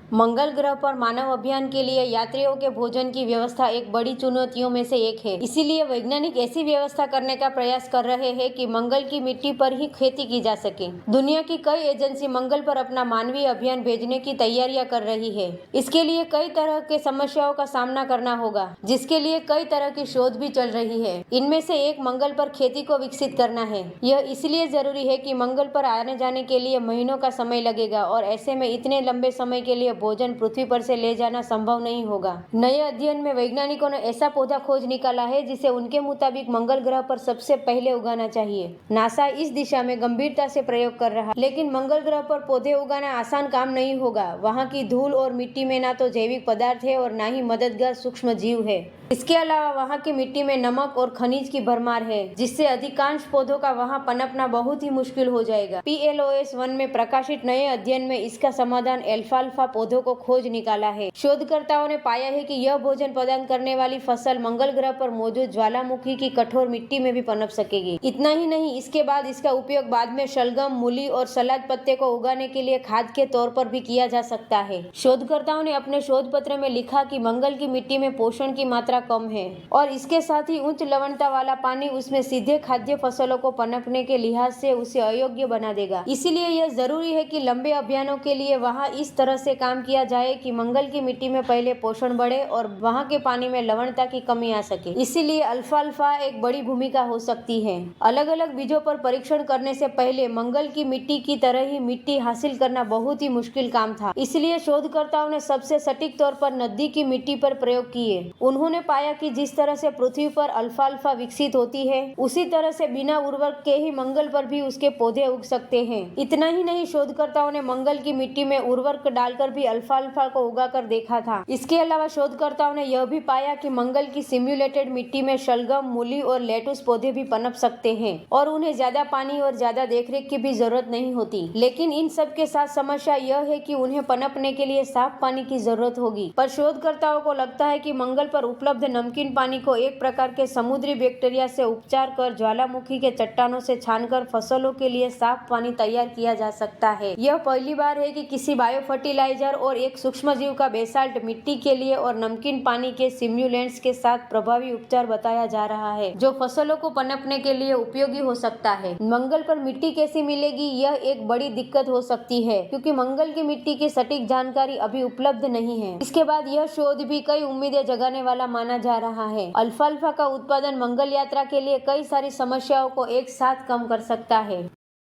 मंगल ग्रह पर मानव अभियान के लिए यात्रियों के भोजन की व्यवस्था एक बड़ी चुनौतियों में से एक है। इसीलिए वैज्ञानिक ऐसी व्यवस्था करने का प्रयास कर रहे हैं कि मंगल की मिट्टी पर ही खेती की जा सके। दुनिया की कई एजेंसी मंगल पर अपना मानवीय अभियान भेजने की तैयारियां कर रही है। इसके लिए कई तरह के समस्याओं का सामना करना होगा, जिसके लिए कई तरह की शोध भी चल रही है। इनमें से एक मंगल पर खेती को विकसित करना है। यह इसलिए जरूरी है कि मंगल पर आने जाने के लिए महीनों का समय लगेगा और ऐसे में इतने लंबे समय के लिए भोजन पृथ्वी पर से ले जाना संभव नहीं होगा। नए अध्ययन में वैज्ञानिकों ने ऐसा पौधा खोज निकाला है जिसे उनके मुताबिक मंगल ग्रह पर सबसे पहले उगाना चाहिए। नासा इस दिशा में गंभीरता से प्रयोग कर रहा है, लेकिन मंगल ग्रह पर पौधे उगाना आसान काम नहीं होगा। वहाँ की धूल और मिट्टी में ना तो जैविक पदार्थ है और ना ही मददगार सूक्ष्म जीव है। इसके अलावा वहाँ की मिट्टी में नमक और खनिज की भरमार है, जिससे अधिकांश पौधों का वहाँ पनपना बहुत ही मुश्किल हो जाएगा। PLOS 1 में प्रकाशित नए अध्ययन में इसका समाधान एल्फाल्फा पौधों को खोज निकाला है। शोधकर्ताओं ने पाया है कि यह भोजन प्रदान करने वाली फसल मंगल ग्रह पर मौजूद ज्वालामुखी की कठोर मिट्टी में भी पनप सकेगी। इतना ही नहीं, इसके बाद इसका उपयोग बाद में शलगम, मूली और सलाद पत्ते को उगाने के लिए खाद के तौर पर भी किया जा सकता है। शोधकर्ताओं ने अपने शोध पत्र में लिखा कि मंगल की मिट्टी में पोषण की मात्रा कम है और इसके साथ ही उच्च लवणता वाला पानी उसमें सीधे खाद्य फसलों को पनपने के लिहाज से उसे अयोग्य बना देगा। इसीलिए यह जरूरी है कि लंबे अभियानों के लिए वहाँ इस तरह से काम किया जाए कि मंगल की मिट्टी में पहले पोषण बढ़े और वहाँ के पानी में लवणता की कमी आ सके। इसीलिए अल्फाल्फा एक बड़ी भूमिका हो सकती है। अलग अलग बीजों पर परीक्षण करने से पहले मंगल की मिट्टी की तरह ही मिट्टी हासिल करना बहुत ही मुश्किल काम था। इसलिए शोधकर्ताओं ने सबसे सटीक तौर पर नदी की मिट्टी पर प्रयोग किए। उन्होंने पाया कि जिस तरह से पृथ्वी पर अल्फाल्फा विकसित होती है, उसी तरह से बिना उर्वरक के ही मंगल पर भी उसके पौधे उग सकते हैं। इतना ही नहीं, शोधकर्ताओं ने मंगल की मिट्टी में उर्वरक डालकर भी अल्फाल्फा को उगाकर देखा था। इसके अलावा शोधकर्ताओं ने यह भी पाया कि मंगल की सिम्युलेटेड मिट्टी में शलगम, मूली और लेटुस पौधे भी पनप सकते हैं और उन्हें ज्यादा पानी और ज्यादा देखरेख की भी जरूरत नहीं होती। लेकिन इन सब के साथ समस्या यह है कि उन्हें पनपने के लिए साफ पानी की जरूरत होगी। पर शोधकर्ताओं को लगता है कि मंगल पर उपलब्ध नमकीन पानी को एक प्रकार के समुद्री बैक्टीरिया से उपचार कर ज्वालामुखी के चट्टानों से छानकर फसलों के लिए साफ पानी तैयार किया जा सकता है। यह पहली बार है कि किसी बायो फर्टिलाइजर और एक सूक्ष्मजीव का बेसाल्ट मिट्टी के लिए और नमकीन पानी के सिम्युलेंट्स के साथ प्रभावी उपचार बताया जा रहा है, जो फसलों को पनपने के लिए उपयोगी हो सकता है। मंगल पर मिट्टी कैसी मिलेगी, यह एक बड़ी दिक्कत हो सकती है, क्योंकि मंगल की मिट्टी की सटीक जानकारी अभी उपलब्ध नहीं है। इसके बाद यह शोध भी कई उम्मीदें जगाने वाला माना जा रहा है। अल्फाल्फा का उत्पादन मंगल यात्रा के लिए कई सारी समस्याओं को एक साथ कम कर सकता है।